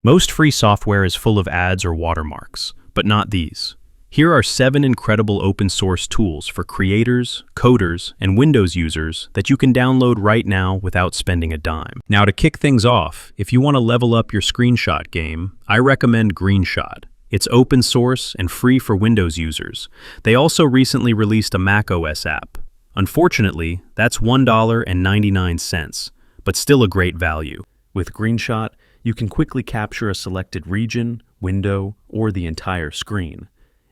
Most free software is full of ads or watermarks, but not these. Here are 7 incredible open-source tools for creators, coders, and Windows users that you can download right now without spending a dime. Now, to kick things off, if you want to level up your screenshot game, I recommend Greenshot. It's open source and free for Windows users. They also recently released a macOS app. Unfortunately, that's $1.99, but still a great value. With Greenshot, you can quickly capture a selected region, window, or the entire screen.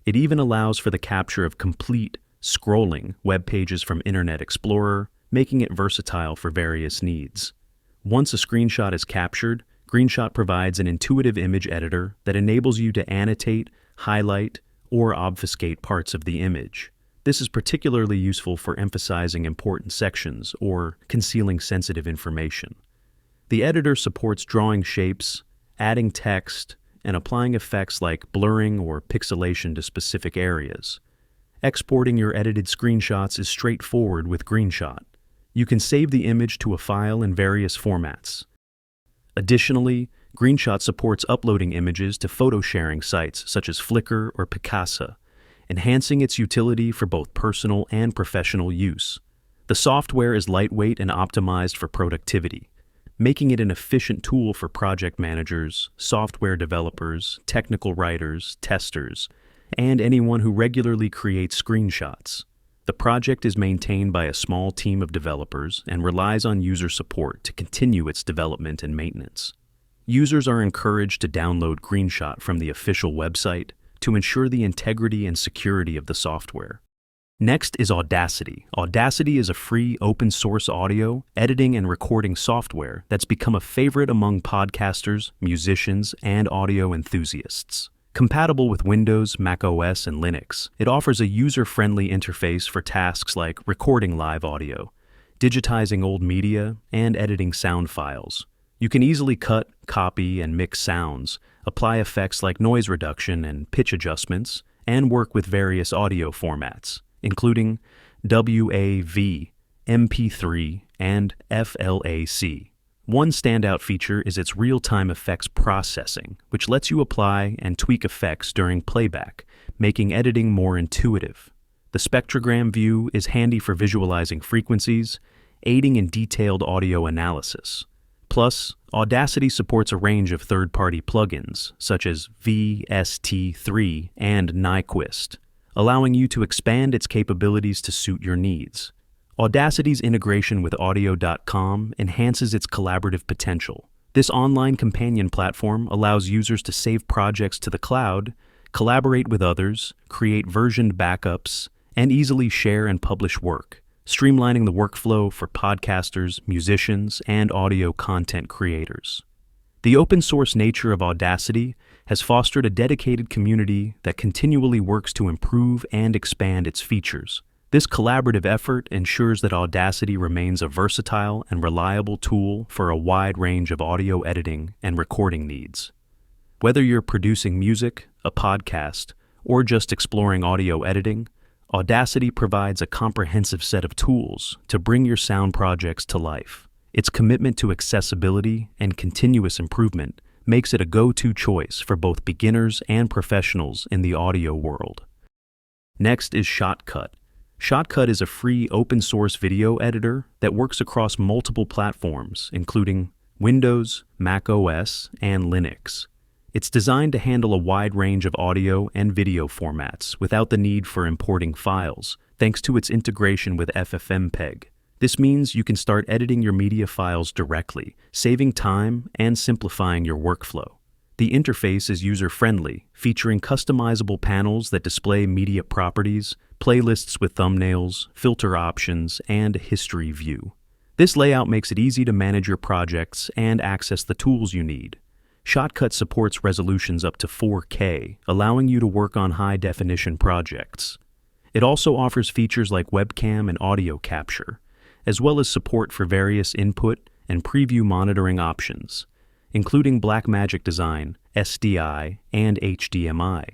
It even allows for the capture of complete, scrolling web pages from Internet Explorer, making it versatile for various needs. Once a screenshot is captured, Greenshot provides an intuitive image editor that enables you to annotate, highlight, or obfuscate parts of the image. This is particularly useful for emphasizing important sections or concealing sensitive information. The editor supports drawing shapes, adding text, and applying effects like blurring or pixelation to specific areas. Exporting your edited screenshots is straightforward with Greenshot. You can save the image to a file in various formats. Additionally, Greenshot supports uploading images to photo-sharing sites such as Flickr or Picasa, enhancing its utility for both personal and professional use. The software is lightweight and optimized for productivity, making it an efficient tool for project managers, software developers, technical writers, testers, and anyone who regularly creates screenshots. The project is maintained by a small team of developers and relies on user support to continue its development and maintenance. Users are encouraged to download Greenshot from the official website to ensure the integrity and security of the software. Next is Audacity. Audacity is a free, open-source audio, editing, and recording software that's become a favorite among podcasters, musicians, and audio enthusiasts. Compatible with Windows, macOS, and Linux, it offers a user-friendly interface for tasks like recording live audio, digitizing old media, and editing sound files. You can easily cut, copy, and mix sounds, apply effects like noise reduction and pitch adjustments, and work with various audio formats, including WAV, MP3, and FLAC. One standout feature is its real-time effects processing, which lets you apply and tweak effects during playback, making editing more intuitive. The spectrogram view is handy for visualizing frequencies, aiding in detailed audio analysis. Plus, Audacity supports a range of third-party plugins, such as VST3 and Nyquist, allowing you to expand its capabilities to suit your needs. Audacity's integration with Audio.com enhances its collaborative potential. This online companion platform allows users to save projects to the cloud, collaborate with others, create versioned backups, and easily share and publish work, streamlining the workflow for podcasters, musicians, and audio content creators. The open-source nature of Audacity has fostered a dedicated community that continually works to improve and expand its features. This collaborative effort ensures that Audacity remains a versatile and reliable tool for a wide range of audio editing and recording needs. Whether you're producing music, a podcast, or just exploring audio editing, Audacity provides a comprehensive set of tools to bring your sound projects to life. Its commitment to accessibility and continuous improvement makes it a go-to choice for both beginners and professionals in the audio world. Next is Shotcut. Shotcut is a free open-source video editor that works across multiple platforms, including Windows, macOS, and Linux. It's designed to handle a wide range of audio and video formats without the need for importing files, thanks to its integration with FFmpeg. This means you can start editing your media files directly, saving time and simplifying your workflow. The interface is user-friendly, featuring customizable panels that display media properties, playlists with thumbnails, filter options, and a history view. This layout makes it easy to manage your projects and access the tools you need. Shotcut supports resolutions up to 4K, allowing you to work on high-definition projects. It also offers features like webcam and audio capture, as well as support for various input and preview monitoring options, including Blackmagic Design, SDI, and HDMI.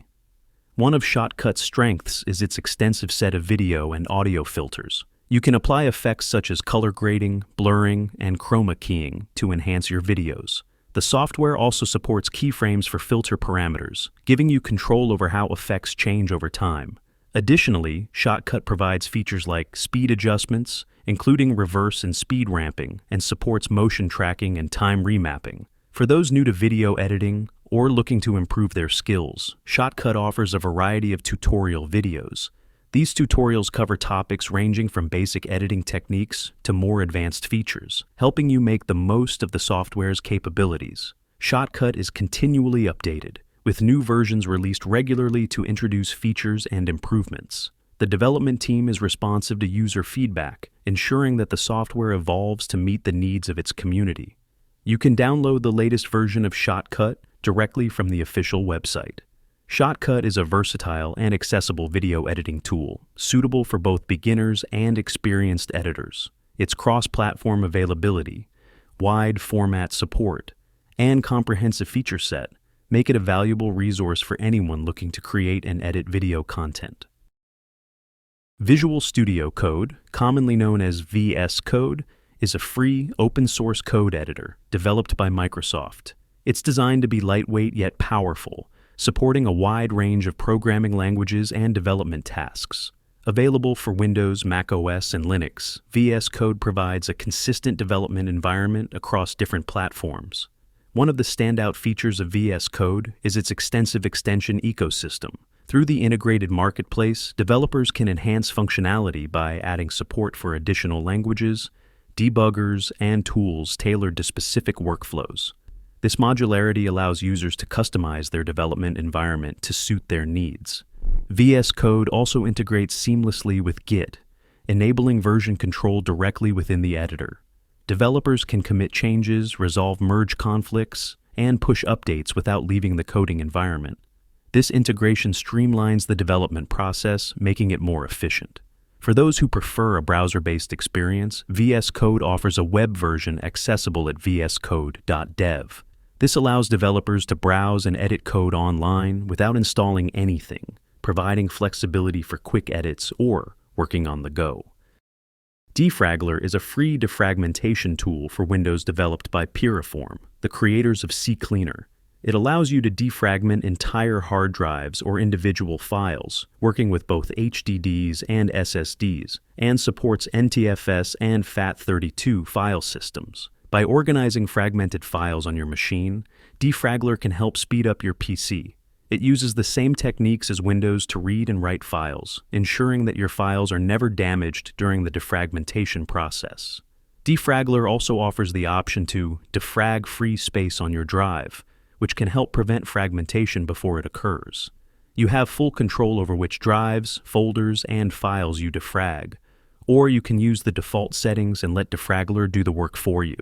One of Shotcut's strengths is its extensive set of video and audio filters. You can apply effects such as color grading, blurring, and chroma keying to enhance your videos. The software also supports keyframes for filter parameters, giving you control over how effects change over time. Additionally, Shotcut provides features like speed adjustments, including reverse and speed ramping, and supports motion tracking and time remapping. For those new to video editing or looking to improve their skills, Shotcut offers a variety of tutorial videos. These tutorials cover topics ranging from basic editing techniques to more advanced features, helping you make the most of the software's capabilities. Shotcut is continually updated, with new versions released regularly to introduce features and improvements. The development team is responsive to user feedback, ensuring that the software evolves to meet the needs of its community. You can download the latest version of Shotcut directly from the official website. Shotcut is a versatile and accessible video editing tool, suitable for both beginners and experienced editors. Its cross-platform availability, wide format support, and comprehensive feature set make it a valuable resource for anyone looking to create and edit video content. Visual Studio Code, commonly known as VS Code, is a free, open-source code editor developed by Microsoft. It's designed to be lightweight yet powerful, supporting a wide range of programming languages and development tasks. Available for Windows, macOS, and Linux, VS Code provides a consistent development environment across different platforms. One of the standout features of VS Code is its extensive extension ecosystem. Through the integrated marketplace, developers can enhance functionality by adding support for additional languages, debuggers, and tools tailored to specific workflows. This modularity allows users to customize their development environment to suit their needs. VS Code also integrates seamlessly with Git, enabling version control directly within the editor. Developers can commit changes, resolve merge conflicts, and push updates without leaving the coding environment. This integration streamlines the development process, making it more efficient. For those who prefer a browser-based experience, VS Code offers a web version accessible at vscode.dev. This allows developers to browse and edit code online without installing anything, providing flexibility for quick edits or working on the go. Defraggler is a free defragmentation tool for Windows developed by Piriform, the creators of CCleaner. It allows you to defragment entire hard drives or individual files, working with both HDDs and SSDs, and supports NTFS and FAT32 file systems. By organizing fragmented files on your machine, Defraggler can help speed up your PC. It uses the same techniques as Windows to read and write files, ensuring that your files are never damaged during the defragmentation process. Defraggler also offers the option to defrag free space on your drive, which can help prevent fragmentation before it occurs. You have full control over which drives, folders, and files you defrag, or you can use the default settings and let Defraggler do the work for you.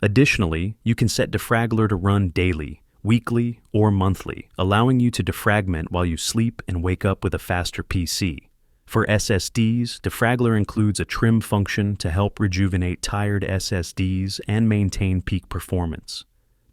Additionally, you can set Defraggler to run daily, weekly, or monthly, allowing you to defragment while you sleep and wake up with a faster PC. For SSDs, Defraggler includes a trim function to help rejuvenate tired SSDs and maintain peak performance.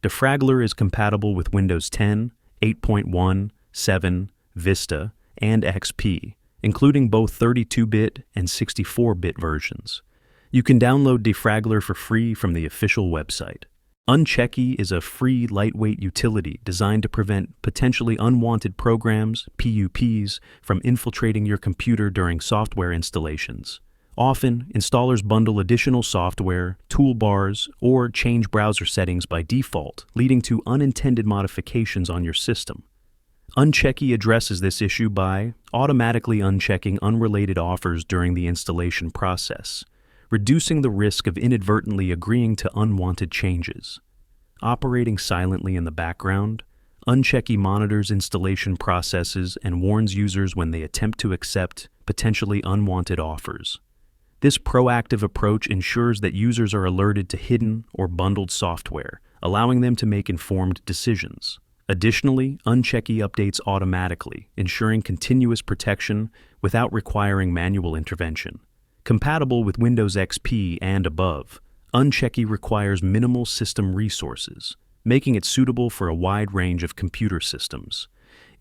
Defraggler is compatible with Windows 10, 8.1, 7, Vista, and XP, including both 32-bit and 64-bit versions. You can download Defraggler for free from the official website. Unchecky is a free, lightweight utility designed to prevent potentially unwanted programs, PUPs, from infiltrating your computer during software installations. Often, installers bundle additional software, toolbars, or change browser settings by default, leading to unintended modifications on your system. Unchecky addresses this issue by automatically unchecking unrelated offers during the installation process, reducing the risk of inadvertently agreeing to unwanted changes. Operating silently in the background, Unchecky monitors installation processes and warns users when they attempt to accept potentially unwanted offers. This proactive approach ensures that users are alerted to hidden or bundled software, allowing them to make informed decisions. Additionally, Unchecky updates automatically, ensuring continuous protection without requiring manual intervention. Compatible with Windows XP and above, Unchecky requires minimal system resources, making it suitable for a wide range of computer systems.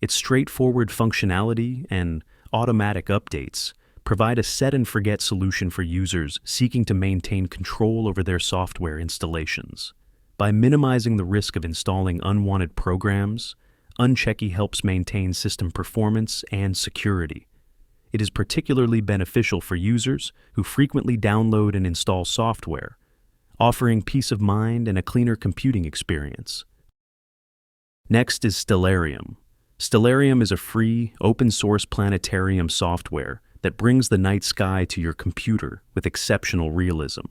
Its straightforward functionality and automatic updates provide a set-and-forget solution for users seeking to maintain control over their software installations. By minimizing the risk of installing unwanted programs, Unchecky helps maintain system performance and security. It is particularly beneficial for users who frequently download and install software, offering peace of mind and a cleaner computing experience. Next is Stellarium. Stellarium is a free, open-source planetarium software that brings the night sky to your computer with exceptional realism.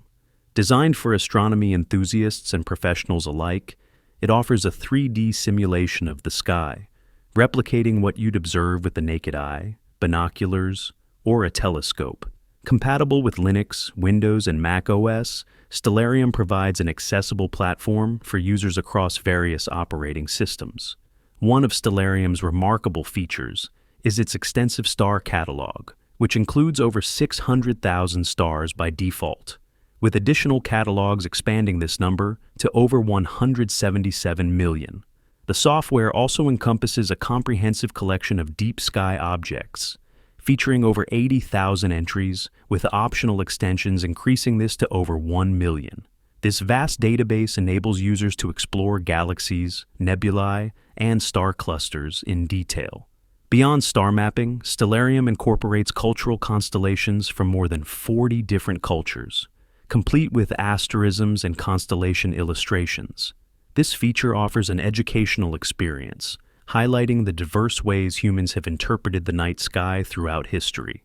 Designed for astronomy enthusiasts and professionals alike, it offers a 3D simulation of the sky, replicating what you'd observe with the naked eye, binoculars, or a telescope. Compatible with Linux, Windows, and Mac OS, Stellarium provides an accessible platform for users across various operating systems. One of Stellarium's remarkable features is its extensive star catalog, which includes over 600,000 stars by default, with additional catalogs expanding this number to over 177 million. The software also encompasses a comprehensive collection of deep sky objects, featuring over 80,000 entries, with optional extensions increasing this to over 1 million. This vast database enables users to explore galaxies, nebulae, and star clusters in detail. Beyond star mapping, Stellarium incorporates cultural constellations from more than 40 different cultures, complete with asterisms and constellation illustrations. This feature offers an educational experience, highlighting the diverse ways humans have interpreted the night sky throughout history.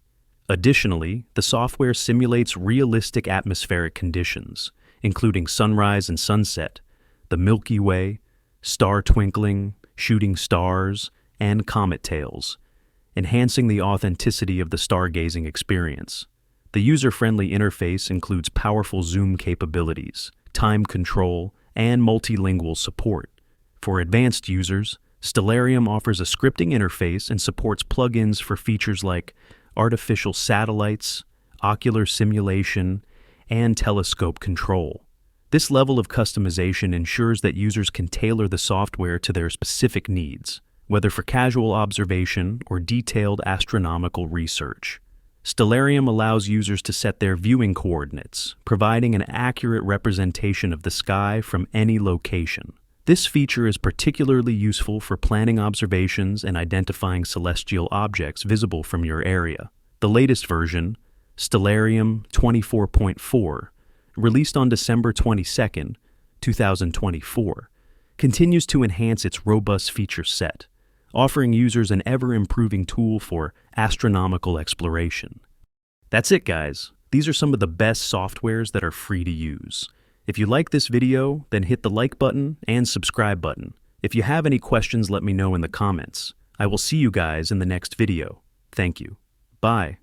Additionally, the software simulates realistic atmospheric conditions, including sunrise and sunset, the Milky Way, star twinkling, shooting stars, and comet tails, enhancing the authenticity of the stargazing experience. The user-friendly interface includes powerful zoom capabilities, time control, and multilingual support. For advanced users, Stellarium offers a scripting interface and supports plugins for features like artificial satellites, ocular simulation, and telescope control. This level of customization ensures that users can tailor the software to their specific needs, whether for casual observation or detailed astronomical research. Stellarium allows users to set their viewing coordinates, providing an accurate representation of the sky from any location. This feature is particularly useful for planning observations and identifying celestial objects visible from your area. The latest version, Stellarium 24.4, released on December 22, 2024, continues to enhance its robust feature set, offering users an ever-improving tool for astronomical exploration. That's it, guys. These are some of the best softwares that are free to use. If you like this video, then hit the like button and subscribe button. If you have any questions, let me know in the comments. I will see you guys in the next video. Thank you. Bye.